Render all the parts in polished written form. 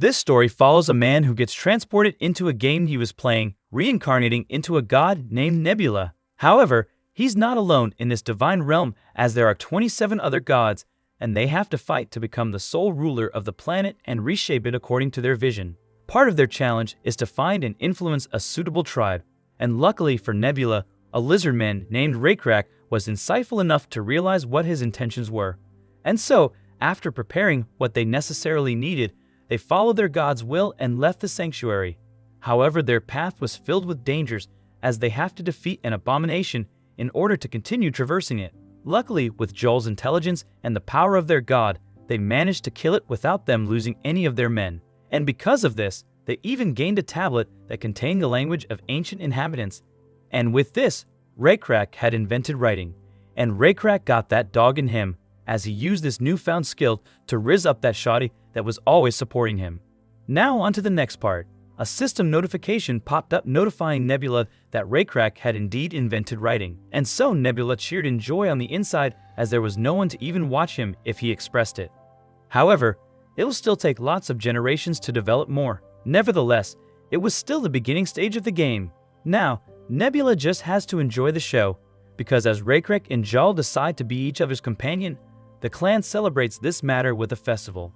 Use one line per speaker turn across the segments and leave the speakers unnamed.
This story follows a man who gets transported into a game he was playing, reincarnating into a god named Nebula. However, he's not alone in this divine realm, as there are 27 other gods, and they have to fight to become the sole ruler of the planet and reshape it according to their vision. Part of their challenge is to find and influence a suitable tribe, and luckily for Nebula, a lizardman named Raycrack was insightful enough to realize what his intentions were. And so, after preparing what they necessarily needed, they followed their god's will and left the sanctuary. However, their path was filled with dangers, as they have to defeat an abomination in order to continue traversing it. Luckily, with Joel's intelligence and the power of their god, they managed to kill it without them losing any of their men. And because of this, they even gained a tablet that contained the language of ancient inhabitants. And with this, Raycrack had invented writing. And Raycrack got that dog in him, as he used this newfound skill to rizz up that shoddy that was always supporting him. Now on to the next part. A system notification popped up notifying Nebula that Raycrack had indeed invented writing. And so Nebula cheered in joy on the inside, as there was no one to even watch him if he expressed it. However, it will still take lots of generations to develop more. Nevertheless, it was still the beginning stage of the game. Now, Nebula just has to enjoy the show, because as Raycrack and Joel decide to be each other's companion, the clan celebrates this matter with a festival.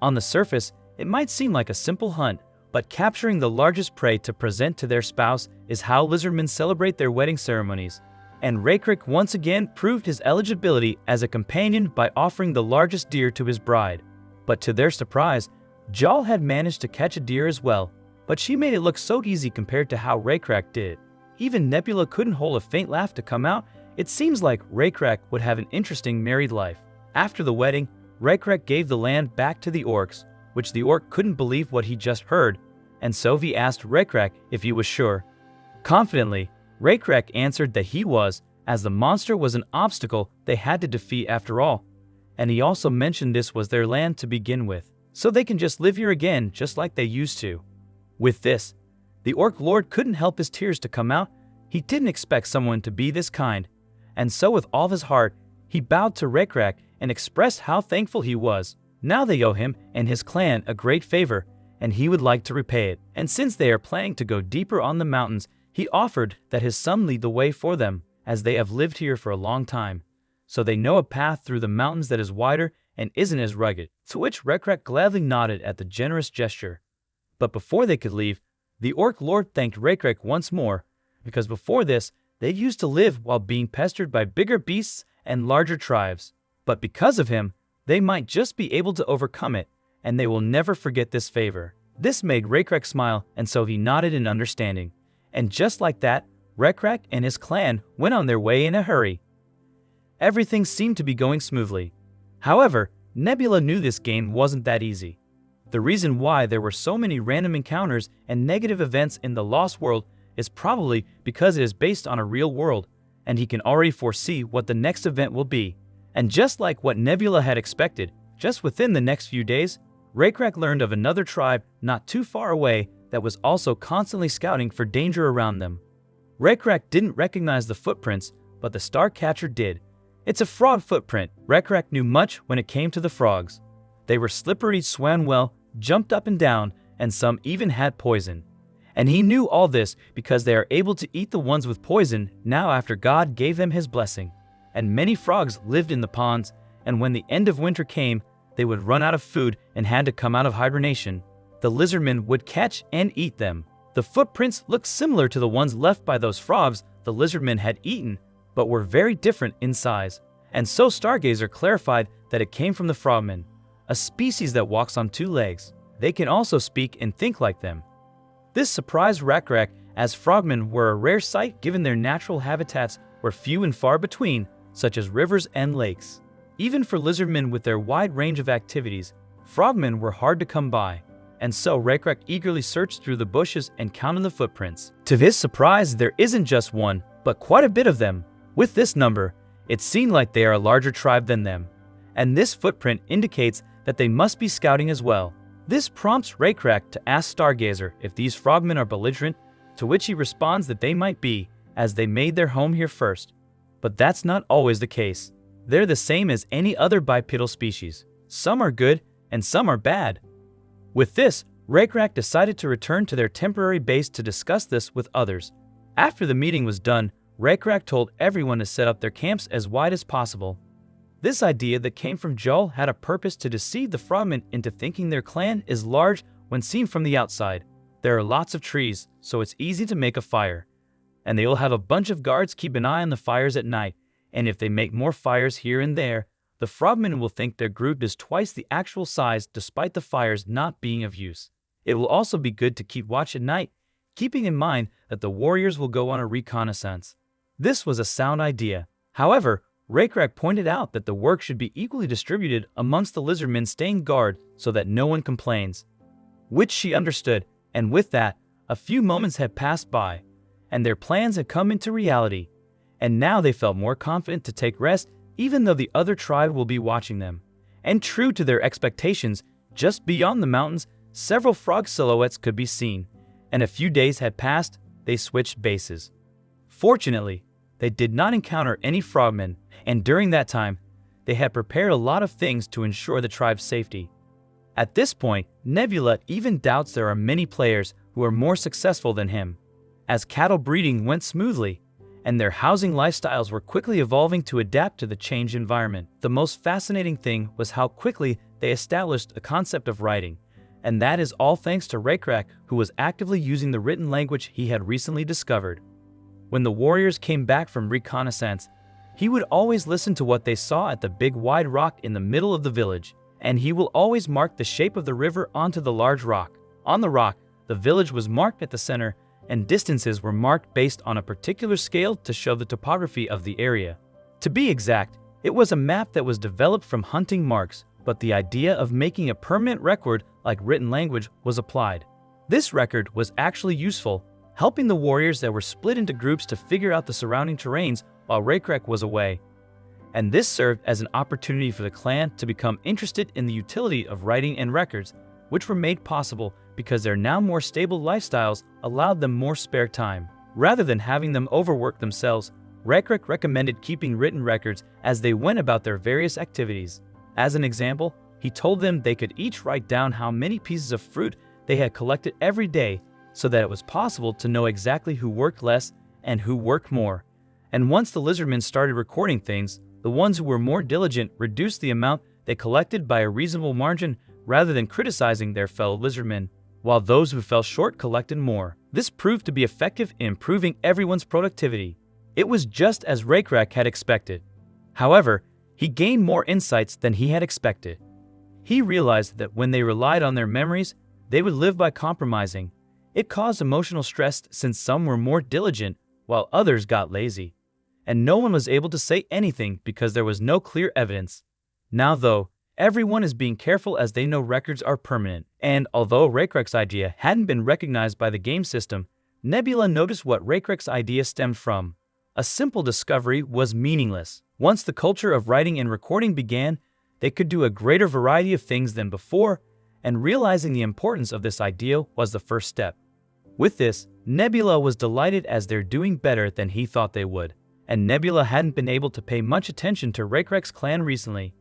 On the surface, it might seem like a simple hunt, but capturing the largest prey to present to their spouse is how lizardmen celebrate their wedding ceremonies. And Raycrack once again proved his eligibility as a companion by offering the largest deer to his bride. But to their surprise, Joel had managed to catch a deer as well, but she made it look so easy compared to how Raycrack did. Even Nebula couldn't hold a faint laugh to come out. It seems like Raycrack would have an interesting married life. After the wedding, Raycrack gave the land back to the orcs, which the orc couldn't believe what he just heard, and so he asked Raycrack if he was sure. Confidently, Raycrack answered that he was, as the monster was an obstacle they had to defeat after all. And he also mentioned this was their land to begin with, so they can just live here again just like they used to. With this, the orc lord couldn't help his tears to come out. He didn't expect someone to be this kind, and so with all his heart, he bowed to Raycrack and expressed how thankful he was. Now they owe him and his clan a great favor, and he would like to repay it. And since they are planning to go deeper on the mountains, he offered that his son lead the way for them, as they have lived here for a long time, so they know a path through the mountains that is wider and isn't as rugged. To which Raycrack gladly nodded at the generous gesture. But before they could leave, the orc lord thanked Raycrack once more, because before this, they used to live while being pestered by bigger beasts and larger tribes. But because of him, they might just be able to overcome it, and they will never forget this favor. This made Raycrack smile, and so he nodded in understanding. And just like that, Raycrack and his clan went on their way in a hurry. Everything seemed to be going smoothly. However, Nebula knew this game wasn't that easy. The reason why there were so many random encounters and negative events in the Lost World is probably because it is based on a real world, and he can already foresee what the next event will be. And just like what Nebula had expected, just within the next few days, Raycrack learned of another tribe not too far away that was also constantly scouting for danger around them. Raycrack didn't recognize the footprints, but the Starcatcher did. It's a frog footprint. Raycrack knew much when it came to the frogs. They were slippery, swam well, jumped up and down, and some even had poison. And he knew all this because they are able to eat the ones with poison now after God gave them his blessing. And many frogs lived in the ponds, and when the end of winter came, they would run out of food and had to come out of hibernation. The lizardmen would catch and eat them. The footprints looked similar to the ones left by those frogs the lizardmen had eaten, but were very different in size. And so Stargazer clarified that it came from the frogmen, a species that walks on two legs. They can also speak and think like them. This surprised Raycrack, as frogmen were a rare sight given their natural habitats were few and far between, such as rivers and lakes. Even for lizardmen with their wide range of activities, frogmen were hard to come by, and so Raycrack eagerly searched through the bushes and counted the footprints. To his surprise, there isn't just one, but quite a bit of them. With this number, it seemed like they are a larger tribe than them, and this footprint indicates that they must be scouting as well. This prompts Raycrack to ask Stargazer if these frogmen are belligerent, to which he responds that they might be, as they made their home here first. But that's not always the case. They're the same as any other bipedal species. Some are good and some are bad. With this, Rakrak decided to return to their temporary base to discuss this with others. After the meeting was done, Rakrak told everyone to set up their camps as wide as possible. This idea that came from Joel had a purpose to deceive the frogmen into thinking their clan is large when seen from the outside. There are lots of trees, so it's easy to make a fire. And they will have a bunch of guards keep an eye on the fires at night, and if they make more fires here and there, the frogmen will think their group is twice the actual size despite the fires not being of use. It will also be good to keep watch at night, keeping in mind that the warriors will go on a reconnaissance. This was a sound idea. However, Rakrak pointed out that the work should be equally distributed amongst the lizardmen staying guard so that no one complains. Which she understood, and with that, a few moments had passed by, and their plans had come into reality, and now they felt more confident to take rest even though the other tribe will be watching them. And true to their expectations, just beyond the mountains, several frog silhouettes could be seen, and a few days had passed, they switched bases. Fortunately, they did not encounter any frogmen, and during that time, they had prepared a lot of things to ensure the tribe's safety. At this point, Nebula even doubts there are many players who are more successful than him, as cattle breeding went smoothly, and their housing lifestyles were quickly evolving to adapt to the changed environment. The most fascinating thing was how quickly they established a concept of writing, and that is all thanks to Rakrak, who was actively using the written language he had recently discovered. When the warriors came back from reconnaissance, he would always listen to what they saw at the big wide rock in the middle of the village, and he will always mark the shape of the river onto the large rock. On the rock, the village was marked at the center, and distances were marked based on a particular scale to show the topography of the area. To be exact, it was a map that was developed from hunting marks, but the idea of making a permanent record like written language was applied. This record was actually useful, helping the warriors that were split into groups to figure out the surrounding terrains while Rakrak was away. And this served as an opportunity for the clan to become interested in the utility of writing and records, which were made possible because their now more stable lifestyles allowed them more spare time. Rather than having them overwork themselves, Rakrak recommended keeping written records as they went about their various activities. As an example, he told them they could each write down how many pieces of fruit they had collected every day so that it was possible to know exactly who worked less and who worked more. And once the lizardmen started recording things, the ones who were more diligent reduced the amount they collected by a reasonable margin rather than criticizing their fellow lizardmen, while those who fell short collected more. This proved to be effective in improving everyone's productivity. It was just as Rakrak had expected. However, he gained more insights than he had expected. He realized that when they relied on their memories, they would live by compromising. It caused emotional stress since some were more diligent while others got lazy. And no one was able to say anything because there was no clear evidence. Now though, everyone is being careful as they know records are permanent. And although Rakrak's idea hadn't been recognized by the game system, Nebula noticed what Rakrak's idea stemmed from. A simple discovery was meaningless. Once the culture of writing and recording began, they could do a greater variety of things than before, and realizing the importance of this idea was the first step. With this, Nebula was delighted as they're doing better than he thought they would, and Nebula hadn't been able to pay much attention to Rakrak's clan recently.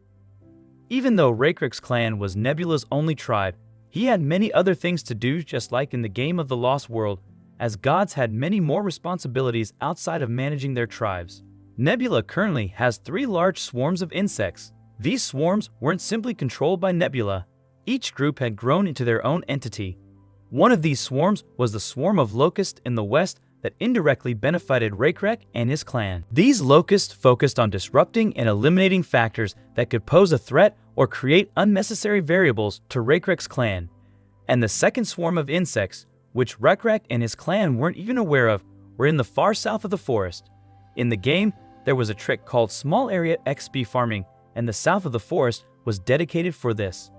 Even though Rakrak's clan was Nebula's only tribe, he had many other things to do, just like in the game of the Lost World, as gods had many more responsibilities outside of managing their tribes. Nebula currently has 3 large swarms of insects. These swarms weren't simply controlled by Nebula. Each group had grown into their own entity. One of these swarms was the swarm of locusts in the west that indirectly benefited Rakrak and his clan. These locusts focused on disrupting and eliminating factors that could pose a threat or create unnecessary variables to Rakrak's clan. And the second swarm of insects, which Rakrak and his clan weren't even aware of, were in the far south of the forest. In the game, there was a trick called small area XP farming, and the south of the forest was dedicated for this.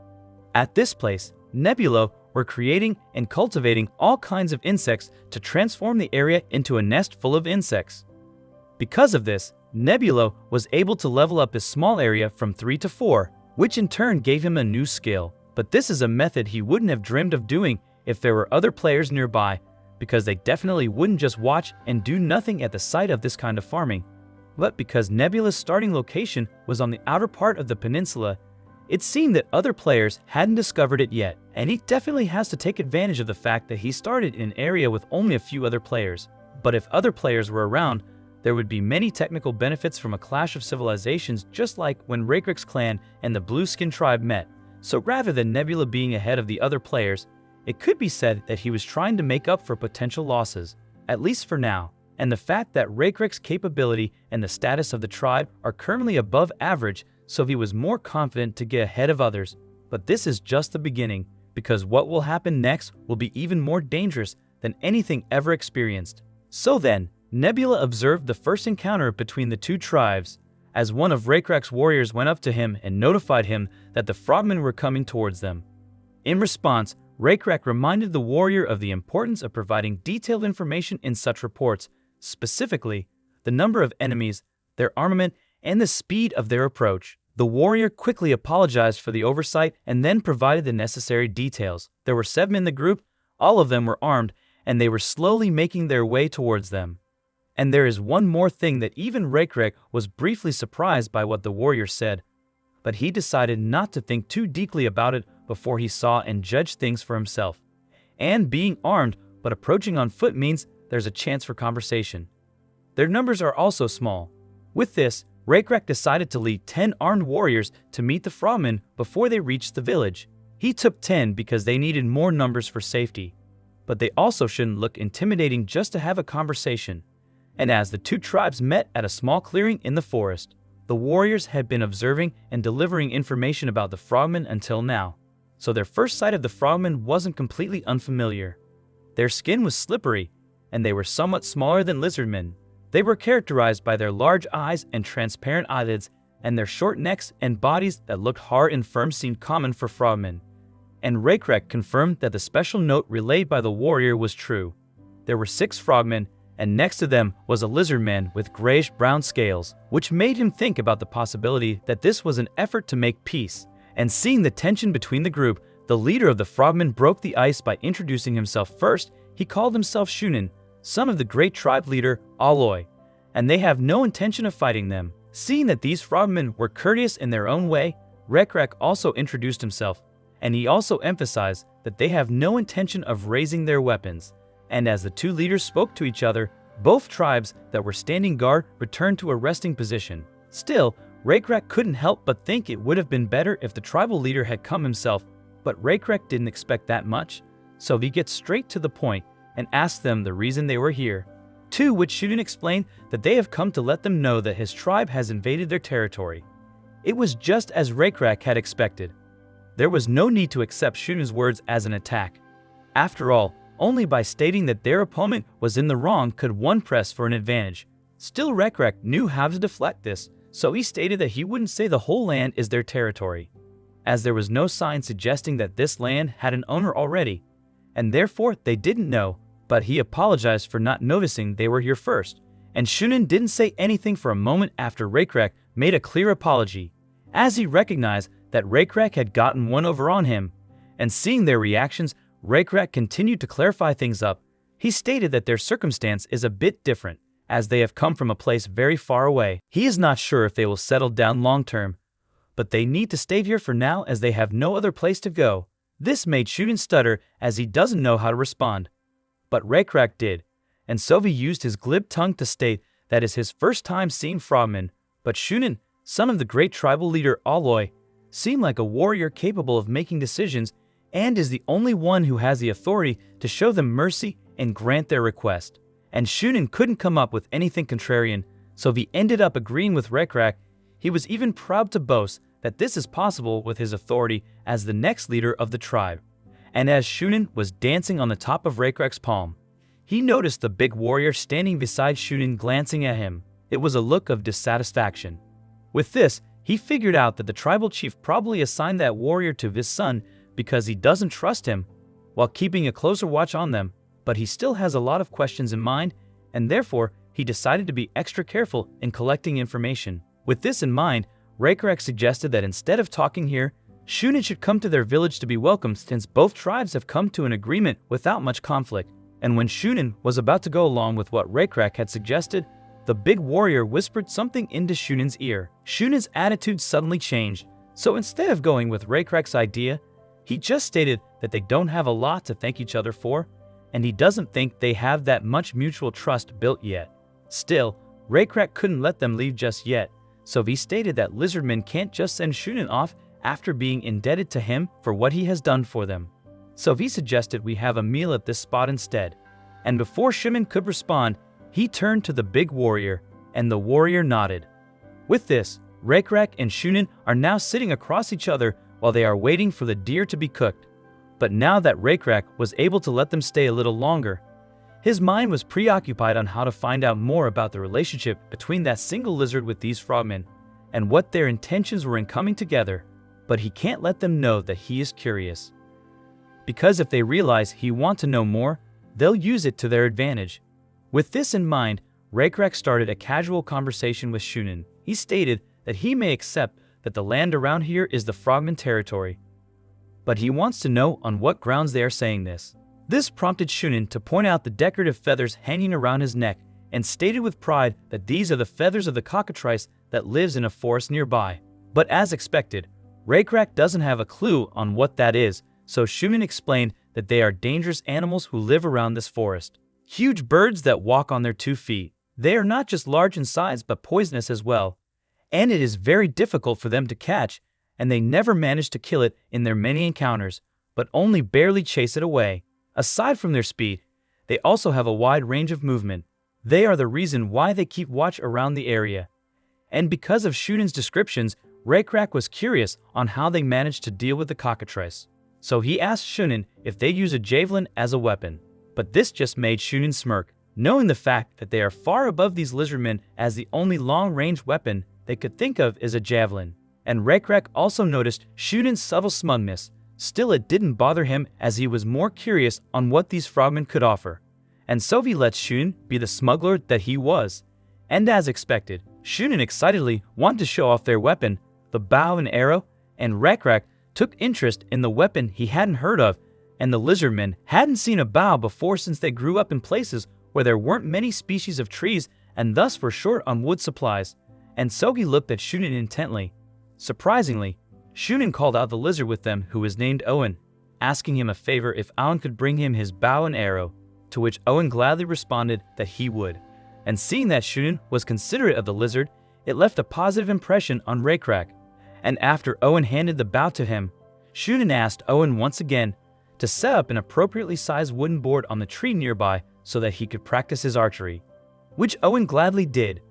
At this place, Nebula were creating and cultivating all kinds of insects to transform the area into a nest full of insects. Because of this, Nebula was able to level up his small area from 3 to 4, which in turn gave him a new skill. But this is a method he wouldn't have dreamed of doing if there were other players nearby, because they definitely wouldn't just watch and do nothing at the sight of this kind of farming. But because Nebula's starting location was on the outer part of the peninsula, It seemed that other players hadn't discovered it yet, and he definitely has to take advantage of the fact that he started in an area with only a few other players. But if other players were around, there would be many technical benefits from a clash of civilizations, just like when Raycrick's clan and the Blue Skin tribe met. So rather than Nebula being ahead of the other players, it could be said that he was trying to make up for potential losses, at least for now. And the fact that Raycrick's capability and the status of the tribe are currently above average, so he was more confident to get ahead of others. But this is just the beginning, because what will happen next will be even more dangerous than anything ever experienced. So then, Nebula observed the first encounter between the two tribes, as one of Raycrick's warriors went up to him and notified him that the frogmen were coming towards them. In response, Raycrick reminded the warrior of the importance of providing detailed information in such reports, specifically the number of enemies, their armament, and the speed of their approach. The warrior quickly apologized for the oversight and then provided the necessary details. There were 7 in the group, all of them were armed, and they were slowly making their way towards them. And there is one more thing that even Raycrick was briefly surprised by what the warrior said, but he decided not to think too deeply about it before he saw and judged things for himself. And being armed but approaching on foot means there's a chance for conversation. Their numbers are also small. With this, Raycrick decided to lead 10 armed warriors to meet the frogmen before they reached the village. He took 10 because they needed more numbers for safety, but they also shouldn't look intimidating just to have a conversation. And as the two tribes met at a small clearing in the forest, the warriors had been observing and delivering information about the frogmen until now, so their first sight of the frogmen wasn't completely unfamiliar. Their skin was slippery, and they were somewhat smaller than lizardmen. They were characterized by their large eyes and transparent eyelids, and their short necks and bodies that looked hard and firm seemed common for frogmen. And Raycrick confirmed that the special note relayed by the warrior was true. There were 6 frogmen, and next to them was a lizardman with grayish-brown scales, which made him think about the possibility that this was an effort to make peace. And seeing the tension between the group, the leader of the frogmen broke the ice by introducing himself first. He called himself Shunin, son of the great tribe leader, Aloy, and they have no intention of fighting them. Seeing that these frogmen were courteous in their own way, Raycrick also introduced himself, and he also emphasized that they have no intention of raising their weapons. And as the two leaders spoke to each other, both tribes that were standing guard returned to a resting position. Still, Raycrick couldn't help but think it would have been better if the tribal leader had come himself, but Raycrick didn't expect that much, so he gets straight to the point and asked them the reason they were here. To which Shunin explained that they have come to let them know that his tribe has invaded their territory. It was just as Raycrick had expected. There was no need to accept Shunin's words as an attack. After all, only by stating that their opponent was in the wrong could one press for an advantage. Still, Raycrick knew how to deflect this, so he stated that he wouldn't say the whole land is their territory, as there was no sign suggesting that this land had an owner already, and therefore they didn't know, but he apologized for not noticing they were here first. And Shunin didn't say anything for a moment after Raycrick made a clear apology, as he recognized that Raycrick had gotten one over on him. And seeing their reactions, Raycrick continued to clarify things up. He stated that their circumstance is a bit different, as they have come from a place very far away. He is not sure if they will settle down long term, but they need to stay here for now as they have no other place to go. This made Shunin stutter as he doesn't know how to respond. But Raycrick did, and so he used his glib tongue to state that is his first time seeing frogmen. But Shunin, son of the great tribal leader Aloy, seemed like a warrior capable of making decisions and is the only one who has the authority to show them mercy and grant their request. And Shunin couldn't come up with anything contrarian, so he ended up agreeing with Raycrick. He was even proud to boast that this is possible with his authority as the next leader of the tribe. And as Shunin was dancing on the top of Raycrick's palm, he noticed the big warrior standing beside Shunin glancing at him. It was a look of dissatisfaction. With this, he figured out that the tribal chief probably assigned that warrior to his son because he doesn't trust him, while keeping a closer watch on them, but he still has a lot of questions in mind, and therefore he decided to be extra careful in collecting information. With this in mind, Raycrick suggested that instead of talking here, Shunin should come to their village to be welcomed, since both tribes have come to an agreement without much conflict. And when Shunin was about to go along with what Raycrick had suggested, the big warrior whispered something into Shunin's ear. Shunin's attitude suddenly changed, So instead of going with Raycrack's idea, he just stated that they don't have a lot to thank each other for, and he doesn't think they have that much mutual trust built yet. Still, Raycrack couldn't let them leave just yet, so he stated that lizardmen can't just send Shunin off after being indebted to him for what he has done for them. So he suggested we have a meal at this spot instead. And before Shunin could respond, he turned to the big warrior, and the warrior nodded. With this, Raycrack and Shunin are now sitting across each other while they are waiting for the deer to be cooked. But now that Raycrack was able to let them stay a little longer, his mind was preoccupied on how to find out more about the relationship between that single lizard with these frogmen, and what their intentions were in coming together. But he can't let them know that he is curious. Because if they realize he wants to know more, they'll use it to their advantage. With this in mind, Raycrack started a casual conversation with Shunin. He stated that he may accept that the land around here is the frogman territory, but he wants to know on what grounds they are saying this. This prompted Shunin to point out the decorative feathers hanging around his neck and stated with pride that these are the feathers of the cockatrice that lives in a forest nearby. But as expected, Raycrack doesn't have a clue on what that is, so Shunin explained that they are dangerous animals who live around this forest. Huge birds that walk on their 2 feet. They are not just large in size but poisonous as well, and it is very difficult for them to catch, and they never manage to kill it in their many encounters, but only barely chase it away. Aside from their speed, they also have a wide range of movement. They are the reason why they keep watch around the area. And because of Shunin's descriptions, Raycrack was curious on how they managed to deal with the cockatrice. So he asked Shunin if they use a javelin as a weapon. But this just made Shunin smirk, knowing the fact that they are far above these lizardmen, as the only long-range weapon they could think of is a javelin. And Raycrack also noticed Shunin's subtle smugness. Still, it didn't bother him, as he was more curious on what these frogmen could offer. And so he let Shunin be the smuggler that he was. And as expected, Shunin excitedly wanted to show off their weapon, the bow and arrow, and Raycrack took interest in the weapon he hadn't heard of, and the lizardmen hadn't seen a bow before since they grew up in places where there weren't many species of trees and thus were short on wood supplies. And so he looked at Shunin intently. Surprisingly, Shunin called out the lizard with them, who was named Owen, asking him a favor if Owen could bring him his bow and arrow, to which Owen gladly responded that he would. And seeing that Shunin was considerate of the lizard, it left a positive impression on Raycrack. And after Owen handed the bow to him, Shunin asked Owen once again to set up an appropriately sized wooden board on the tree nearby so that he could practice his archery, which Owen gladly did.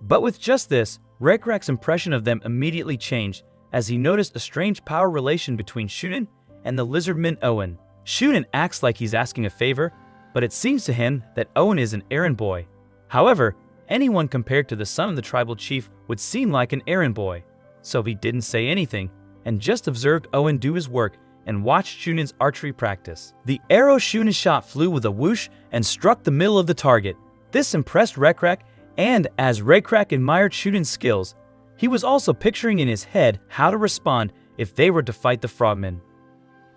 But with just this, Raycrack's impression of them immediately changed, as he noticed a strange power relation between Shunin and the lizardman Owen. Shunin acts like he's asking a favor, but it seems to him that Owen is an errand boy. However, anyone compared to the son of the tribal chief would seem like an errand boy. So he didn't say anything, and just observed Owen do his work and watched Shunin's archery practice. The arrow Shunin shot flew with a whoosh and struck the middle of the target. This impressed Raycrack, and as Raycrack admired Shunin's skills, he was also picturing in his head how to respond if they were to fight the frogmen.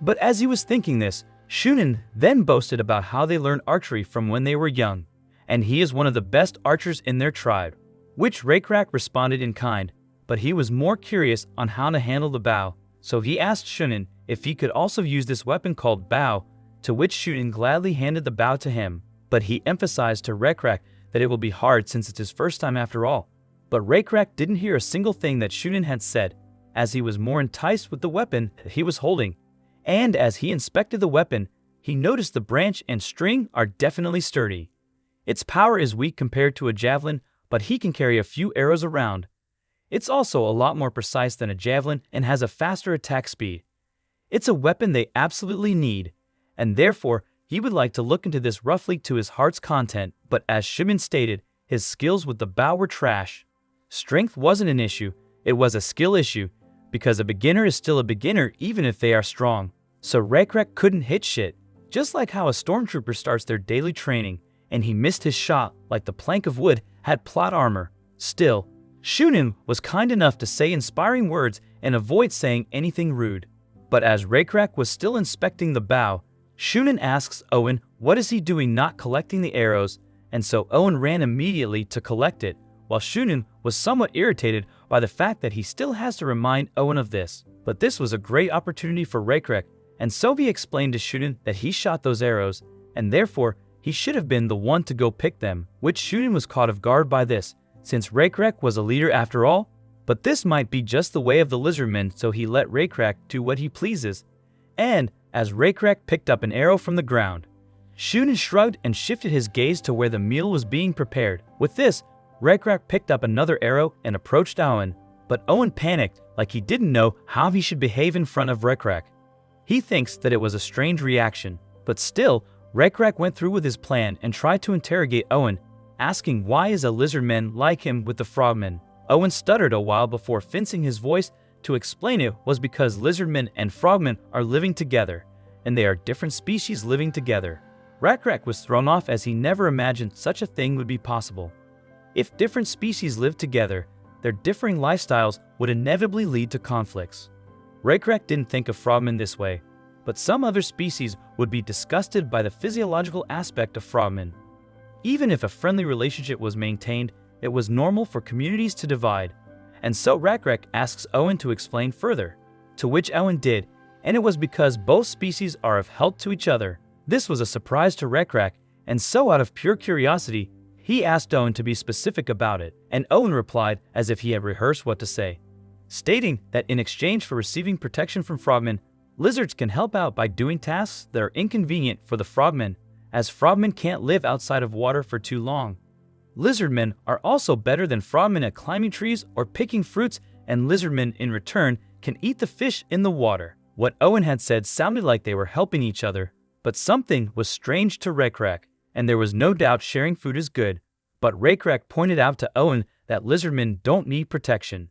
But as he was thinking this, Shunin then boasted about how they learned archery from when they were young, and he is one of the best archers in their tribe, which Raycrack responded in kind, but he was more curious on how to handle the bow, so he asked Shunin if he could also use this weapon called bow, to which Shunin gladly handed the bow to him, but he emphasized to Raycrack that it will be hard since it's his first time after all. But Raycrack didn't hear a single thing that Shunin had said, as he was more enticed with the weapon that he was holding. And as he inspected the weapon, he noticed the branch and string are definitely sturdy. Its power is weak compared to a javelin, but he can carry a few arrows around. It's also a lot more precise than a javelin and has a faster attack speed. It's a weapon they absolutely need, and therefore he would like to look into this roughly to his heart's content, but as Shunin stated, his skills with the bow were trash. Strength wasn't an issue, it was a skill issue, because a beginner is still a beginner even if they are strong. So Raycrack couldn't hit shit, just like how a stormtrooper starts their daily training, and he missed his shot like the plank of wood had plot armor. Still, Shunin was kind enough to say inspiring words and avoid saying anything rude. But as Raycrack was still inspecting the bow, Shunin asks Owen what is he doing not collecting the arrows, and so Owen ran immediately to collect it, while Shunin was somewhat irritated by the fact that he still has to remind Owen of this. But this was a great opportunity for Raykrek, and so he explained to Shunin that he shot those arrows, and therefore he should have been the one to go pick them, which Shunin was caught off guard by this, since Raykrek was a leader after all. But this might be just the way of the lizardmen, so he let Raykrek do what he pleases. And as Raykrek picked up an arrow from the ground, Shunin shrugged and shifted his gaze to where the meal was being prepared. With this, Raykrek picked up another arrow and approached Owen, but Owen panicked like he didn't know how he should behave in front of Raykrek. He thinks that it was a strange reaction, but still, Raykrek went through with his plan and tried to interrogate Owen, asking why is a lizardman like him with the frogmen. Owen stuttered a while before fencing his voice to explain it was because lizardmen and frogmen are living together, and they are different species living together. Raykrek was thrown off as he never imagined such a thing would be possible. If different species lived together, their differing lifestyles would inevitably lead to conflicts. Raykrek didn't think of frogmen this way, but some other species would be disgusted by the physiological aspect of frogmen. Even if a friendly relationship was maintained, it was normal for communities to divide, and so Raykrek asks Owen to explain further, to which Owen did, and it was because both species are of help to each other. This was a surprise to Raykrek, and so out of pure curiosity, he asked Owen to be specific about it, and Owen replied as if he had rehearsed what to say, stating that in exchange for receiving protection from frogmen, lizards can help out by doing tasks that are inconvenient for the frogmen, as frogmen can't live outside of water for too long. Lizardmen are also better than frogmen at climbing trees or picking fruits, and lizardmen in return can eat the fish in the water. What Owen had said sounded like they were helping each other, but something was strange to Raykrek, and there was no doubt sharing food is good. But Raykrek pointed out to Owen that lizardmen don't need protection,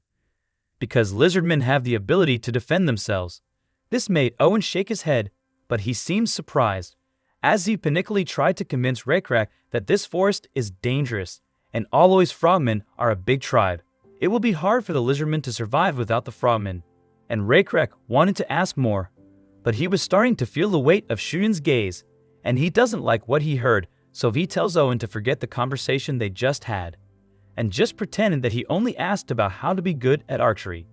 because lizardmen have the ability to defend themselves. This made Owen shake his head, but he seemed surprised, as he panically tried to convince Raykrek that this forest is dangerous, and Aloy's frogmen are a big tribe. It will be hard for the lizardmen to survive without the frogmen, and Raykrek wanted to ask more, but he was starting to feel the weight of Shunin's gaze, and he doesn't like what he heard, so he tells Owen to forget the conversation they just had, and just pretended that he only asked about how to be good at archery.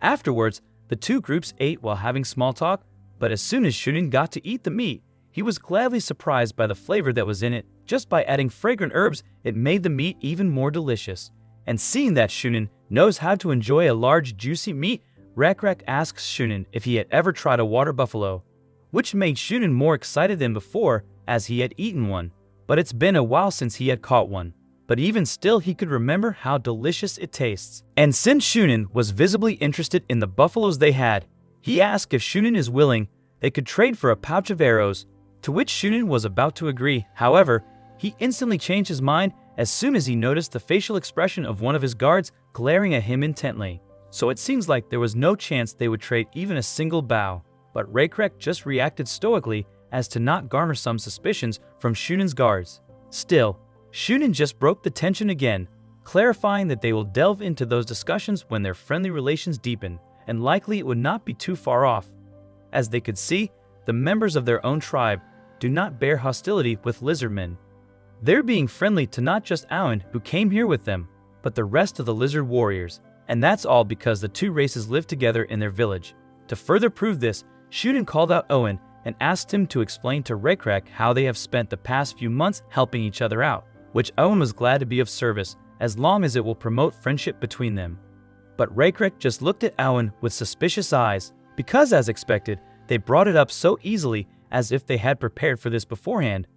Afterwards, the two groups ate while having small talk, but as soon as Shunin got to eat the meat, he was gladly surprised by the flavor that was in it. Just by adding fragrant herbs, it made the meat even more delicious. And seeing that Shunin knows how to enjoy a large, juicy meat, Raykrek asks Shunin if he had ever tried a water buffalo, which made Shunin more excited than before as he had eaten one. But it's been a while since he had caught one. But even still, he could remember how delicious it tastes. And since Shunin was visibly interested in the buffaloes they had, he asked if Shunin is willing, they could trade for a pouch of arrows, to which Shunin was about to agree. However, he instantly changed his mind as soon as he noticed the facial expression of one of his guards glaring at him intently. So it seems like there was no chance they would trade even a single bow. But Raykrek just reacted stoically as to not garner some suspicions from Shunin's guards. Still, Shunin just broke the tension again, clarifying that they will delve into those discussions when their friendly relations deepen, and likely it would not be too far off. As they could see, the members of their own tribe do not bear hostility with lizardmen. They're being friendly to not just Owen, who came here with them, but the rest of the lizard warriors, and that's all because the two races live together in their village. To further prove this, Shunin called out Owen and asked him to explain to Raykrek how they have spent the past few months helping each other out, which Owen was glad to be of service as long as it will promote friendship between them. But Raykrek just looked at Owen with suspicious eyes, because as expected, they brought it up so easily as if they had prepared for this beforehand.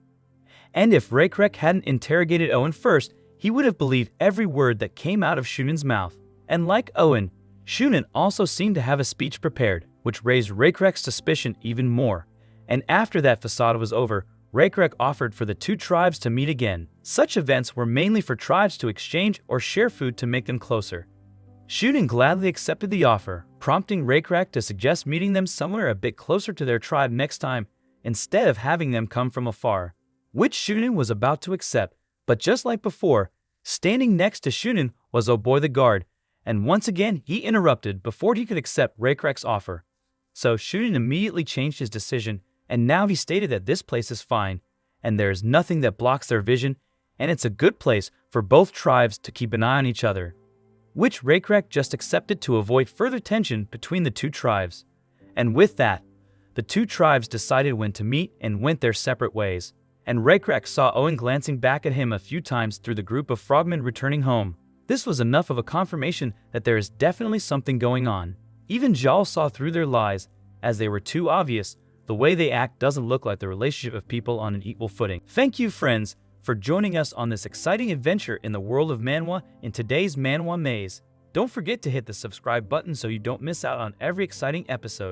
And if Raykrek hadn't interrogated Owen first, he would have believed every word that came out of Shunin's mouth. And like Owen, Shunin also seemed to have a speech prepared, which raised Raykrek's suspicion even more. And after that facade was over, Raykrek offered for the two tribes to meet again. Such events were mainly for tribes to exchange or share food to make them closer. Shunin gladly accepted the offer, prompting Raykrek to suggest meeting them somewhere a bit closer to their tribe next time, instead of having them come from afar, which Shunin was about to accept. But just like before, standing next to Shunin was Oboy the guard, and once again he interrupted before he could accept Raykrek's offer. So Shunin immediately changed his decision, and now he stated that this place is fine, and there is nothing that blocks their vision, and it's a good place for both tribes to keep an eye on each other. which Raycrack just accepted to avoid further tension between the two tribes. And with that, the two tribes decided when to meet and went their separate ways. And Raycrack saw Owen glancing back at him a few times through the group of frogmen returning home. This was enough of a confirmation that there is definitely something going on. Even Jal saw through their lies, as they were too obvious. The way they act doesn't look like the relationship of people on an equal footing. Thank you, friends, for joining us on this exciting adventure in the world of manhwa in today's manhwa maze. Don't forget to hit the subscribe button so you don't miss out on every exciting episode.